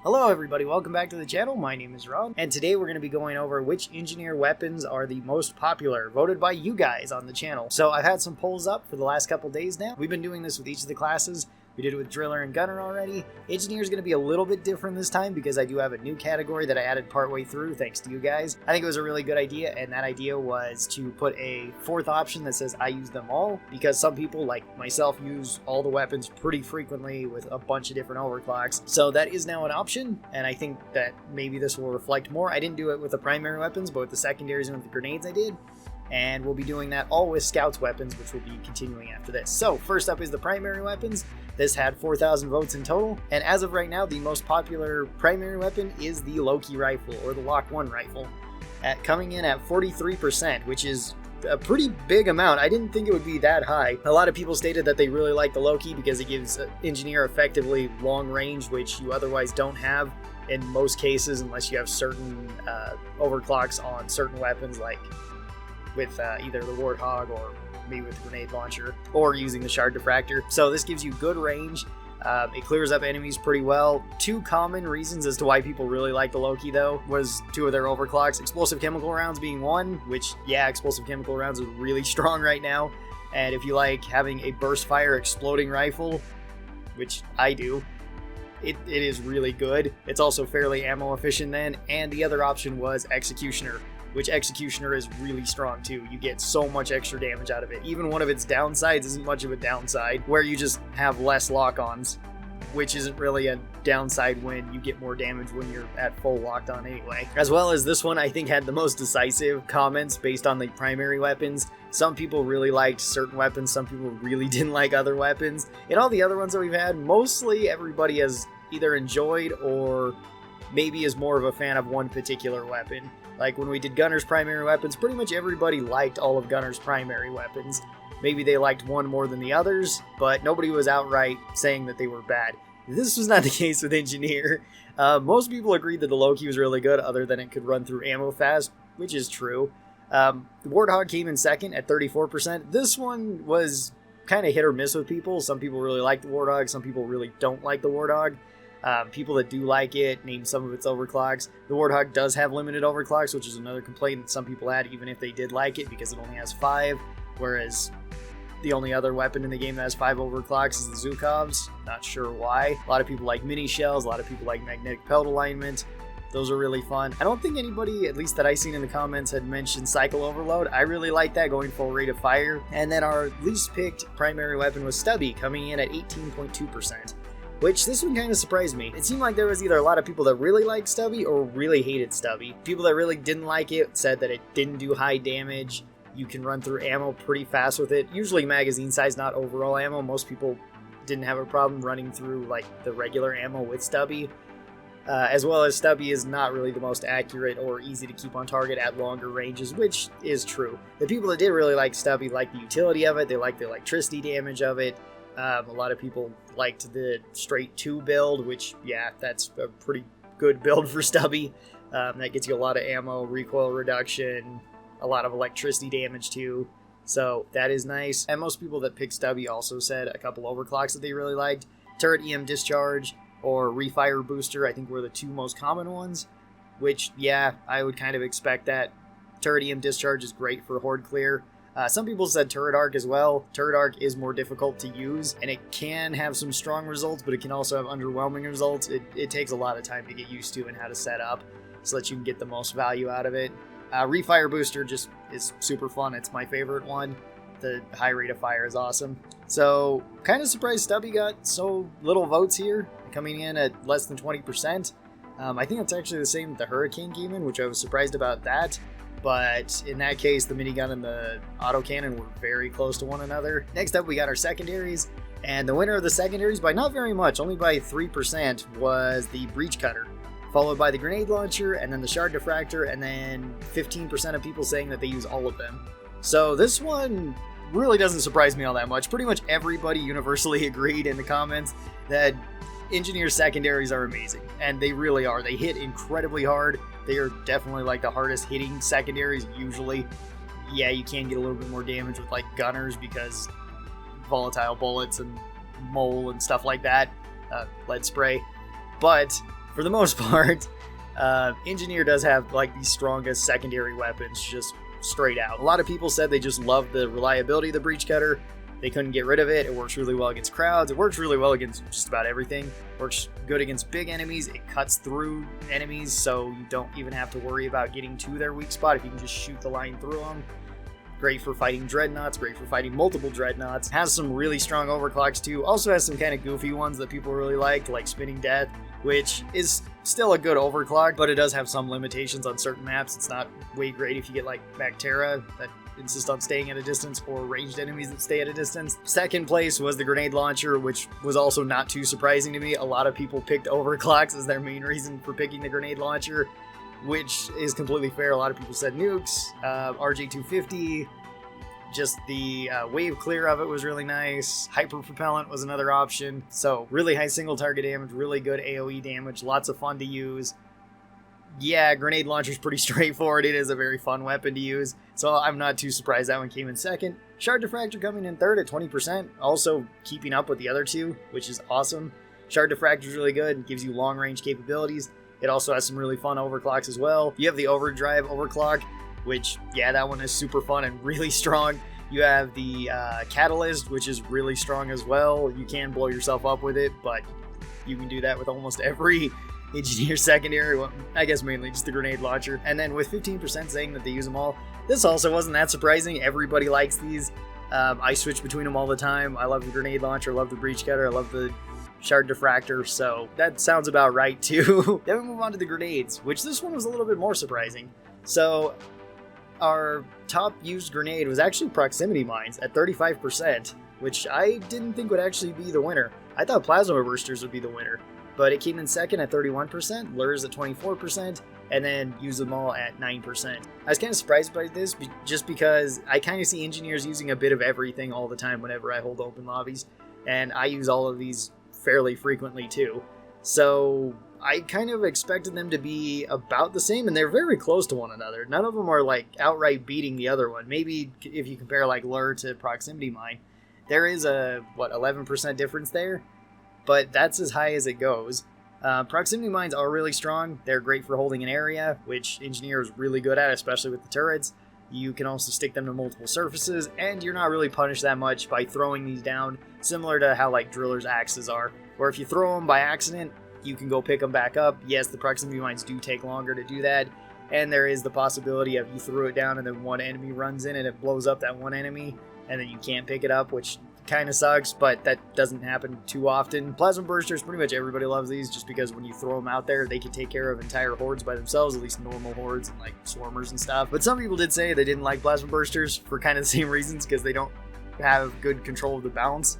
Hello everybody, welcome back to the channel. My name is Ron, and today we're going to be going over which engineer weapons are the most popular, voted by you guys on the channel. So I've had some polls up for the last couple days now. We've been doing this with each of the classes. We did it with Driller and Gunner already. Engineer is going to be a little bit different this time because I do have a new category that I added partway through thanks to you guys. I think it was a really good idea, and that idea was to put a fourth option that says I use them all, because some people, like myself, use all the weapons pretty frequently with a bunch of different overclocks. So that is now an option, and I think that maybe this will reflect more. I didn't do it with the primary weapons, but with the secondaries and with the grenades I did. And we'll be doing that all with Scouts weapons, which will be continuing after this. So first up is the primary weapons. This had 4,000 votes in total, and as of right now, the most popular primary weapon is the Loki rifle, or the Lock 1 rifle, coming in at 43%, which is a pretty big amount. I didn't think it would be that high. A lot of people stated that they really like the Loki because it gives Engineer effectively long range, which you otherwise don't have in most cases unless you have certain overclocks on certain weapons, like with either the Warthog or maybe with the grenade launcher or using the shard diffractor. So this gives you good range. It clears up enemies pretty well. Two common reasons as to why people really like the Loki though was two of their overclocks. Explosive chemical rounds being one, which yeah, explosive chemical rounds are really strong right now. And if you like having a burst fire exploding rifle, which I do, it is really good. It's also fairly ammo efficient then. And the other option was Executioner, which Executioner is really strong too. You get so much extra damage out of it. Even one of its downsides isn't much of a downside, where you just have less lock-ons, which isn't really a downside when you get more damage when you're at full locked on anyway. As well as this one, I think, had the most decisive comments based on the primary weapons. Some people really liked certain weapons, some people really didn't like other weapons. In all the other ones that we've had, mostly everybody has either enjoyed or maybe is more of a fan of one particular weapon. Like when we did Gunner's primary weapons, pretty much everybody liked all of Gunner's primary weapons. Maybe they liked one more than the others, but nobody was outright saying that they were bad. This was not the case with Engineer. Most people agreed that the Loki was really good, other than it could run through ammo fast, which is true. The Warthog came in second at 34%. This one was kind of hit or miss with people. Some people really like the Warthog, some people really don't like the Warthog. People that do like it name some of its overclocks. The Warthog does have limited overclocks, which is another complaint that some people had, even if they did like it, because it only has 5, whereas the only other weapon in the game that has 5 overclocks is the Zhukovs. Not sure why. A lot of people like mini shells, a lot of people like magnetic pelt alignment. Those are really fun. I don't think anybody, at least that I seen in the comments, had mentioned Cycle Overload. I really like that, going full rate of fire. And then our least picked primary weapon was Stubby, coming in at 18.2%. Which, this one kind of surprised me. It seemed like there was either a lot of people that really liked Stubby or really hated Stubby. People that really didn't like it said that it didn't do high damage. You can run through ammo pretty fast with it. Usually magazine size, not overall ammo. Most people didn't have a problem running through like the regular ammo with Stubby. As well as Stubby is not really the most accurate or easy to keep on target at longer ranges, which is true. The people that did really like Stubby liked the utility of it. They liked the electricity damage of it. A lot of people liked the straight 2 build, which, yeah, that's a pretty good build for Stubby. That gets you a lot of ammo, recoil reduction, a lot of electricity damage too. So that is nice. And most people that picked Stubby also said a couple overclocks that they really liked. Turret EM Discharge or Refire Booster, I think, were the 2 most common ones. Which, yeah, I would kind of expect that. Turret EM Discharge is great for Horde Clear. Some people said Turret Arc as well. Turret Arc is more difficult to use, and it can have some strong results, but it can also have underwhelming results. It takes a lot of time to get used to and how to set up so that you can get the most value out of it. Refire Booster just is super fun. It's my favorite one. The high rate of fire is awesome. So, kind of surprised Stubby got so little votes here, coming in at less than 20%. I think it's actually the same that the Hurricane came in, which I was surprised about that. But in that case, the minigun and the autocannon were very close to one another. Next up, we got our secondaries. And the winner of the secondaries, by not very much, only by 3%, was the Breach Cutter. Followed by the Grenade Launcher, and then the Shard Diffractor, and then 15% of people saying that they use all of them. So this one really doesn't surprise me all that much. Pretty much everybody universally agreed in the comments that Engineer secondaries are amazing. And they really are. They hit incredibly hard. They are definitely like the hardest hitting secondaries usually. Yeah, you can get a little bit more damage with like Gunners because volatile bullets and mole and stuff like that, lead spray. But for the most part, Engineer does have like the strongest secondary weapons, just straight out. A lot of people said they just love the reliability of the breach cutter. They couldn't get rid of it. It works really well against crowds. It works really well against just about everything. Works good against big enemies. It cuts through enemies, so you don't even have to worry about getting to their weak spot if you can just shoot the line through them. Great for fighting dreadnoughts, great for fighting multiple dreadnoughts. Has some really strong overclocks too. Also has some kind of goofy ones that people really liked, like Spinning Death, which is still a good overclock, but it does have some limitations on certain maps. It's not way great if you get like Bactera that insist on staying at a distance, or ranged enemies that stay at a distance. Second place was the grenade launcher, which was also not too surprising to me. A lot of people picked overclocks as their main reason for picking the grenade launcher, which is completely fair. A lot of people said nukes, RJ250, just the wave clear of it was really nice. Hyper propellant was another option. So really high single target damage, really good AoE damage, lots of fun to use. Yeah, grenade launcher's pretty straightforward. It is a very fun weapon to use, so I'm not too surprised that one came in second. Shard Diffractor coming in third at 20%, also keeping up with the other two, which is awesome. Shard Diffractor is really good, gives you long range capabilities. It also has some really fun overclocks as well. You have the Overdrive overclock, which, yeah, that one is super fun and really strong. You have the Catalyst, which is really strong as well. You can blow yourself up with it, but you can do that with almost every Engineer secondary, well, I guess mainly just the grenade launcher. And then with 15% saying that they use them all, this also wasn't that surprising. Everybody likes these. I switch between them all the time. I love the grenade launcher, I love the breach cutter, I love the Shard Diffractor, so that sounds about right too. Then we move on to the grenades, which this one was a little bit more surprising. So our top used grenade was actually proximity mines at 35%, which I didn't think would actually be the winner. I thought plasma bursters would be the winner, but it came in second at 31%, lures at 24%, and then use them all at 9%. I was kind of surprised by this just because I kind of see engineers using a bit of everything all the time whenever I hold open lobbies, and I use all of these fairly frequently too. So I kind of expected them to be about the same, and they're very close to one another. None of them are like outright beating the other one. Maybe if you compare like lure to proximity mine, there is a 11% difference there, but that's as high as it goes. Proximity mines are really strong. They're great for holding an area, which Engineer is really good at, especially with the turrets. You can also stick them to multiple surfaces, and you're not really punished that much by throwing these down, similar to how like Driller's axes are, where if you throw them by accident, you can go pick them back up. Yes, the proximity mines do take longer to do that, and there is the possibility of you threw it down and then one enemy runs in and it blows up that one enemy, and then you can't pick it up, which kind of sucks, but that doesn't happen too often. Plasma bursters, pretty much everybody loves these just because when you throw them out there, they can take care of entire hordes by themselves, at least normal hordes and like swarmers and stuff. But some people did say they didn't like plasma bursters for kind of the same reasons, because they don't have good control of the balance.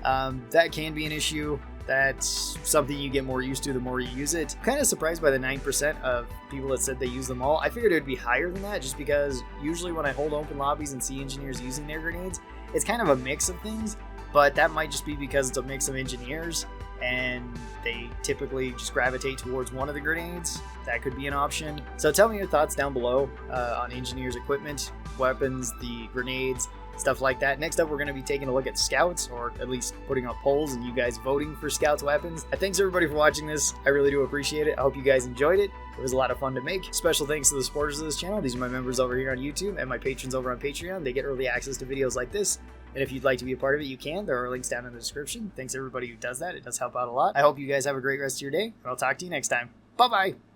That can be an issue. That's something you get more used to the more you use it. I'm kind of surprised by the 9% of people that said they use them all. I figured it would be higher than that, just because usually when I hold open lobbies and see engineers using their grenades, it's kind of a mix of things, but that might just be because it's a mix of engineers and they typically just gravitate towards one of the grenades. That could be an option. So tell me your thoughts down below on engineers' equipment, weapons, the grenades, stuff like that. Next up, we're going to be taking a look at scouts, or at least putting up polls and you guys voting for scouts weapons. Thanks everybody for watching this. I really do appreciate it. I hope you guys enjoyed it. It was a lot of fun to make. Special thanks to the supporters of this channel. These are my members over here on YouTube and my patrons over on Patreon. They get early access to videos like this. And if you'd like to be a part of it, you can. There are links down in the description. Thanks everybody who does that. It does help out a lot. I hope you guys have a great rest of your day, and I'll talk to you next time. Bye-bye!